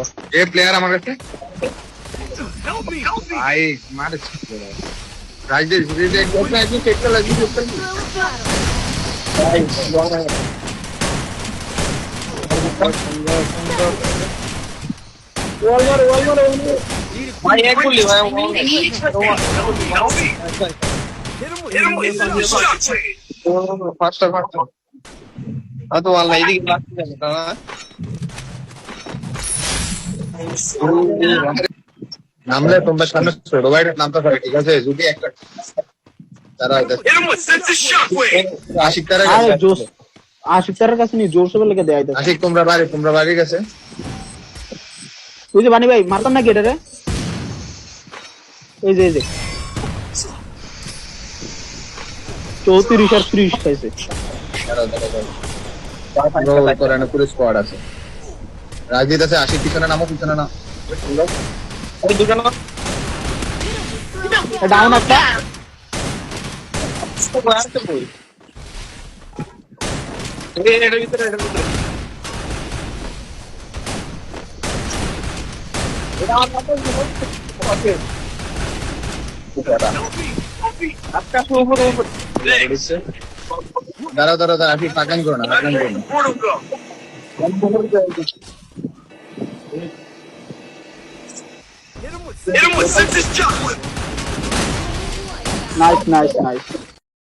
ये प्लेयर हमारे से भाई मारे राजेश रिजेक्ट करना है कि टेक्निकल लगी टेक्निकल भाई भाई एक गोली भाई फास्ट फास्ट हाँ तो वाला इधर क्लास में जाता है नामले तुम्हें सामने प्रोवाइड नाम तो सर ठीक है जुटी एक तारा आशिक तारा अरे जोश आशिक तारा কাছে নি জোর সবে লেগে দেয় आशिक তোমরা বাড়ি গেছে তুই যে বানি ভাই মারতাম না গেটারে এই যে 34 আর 30 খাইছে দাঁড়াও করে না পুরো স্কোয়াড আছে রাজীত আছে আশিক পিছনে নামো পিছনে না ওই দুটো না ডাউন একটা মারতে বল এর ভিতরে এটা আমার ওকে आपका ऊपर दारा अभी पाकन करो ना नाइस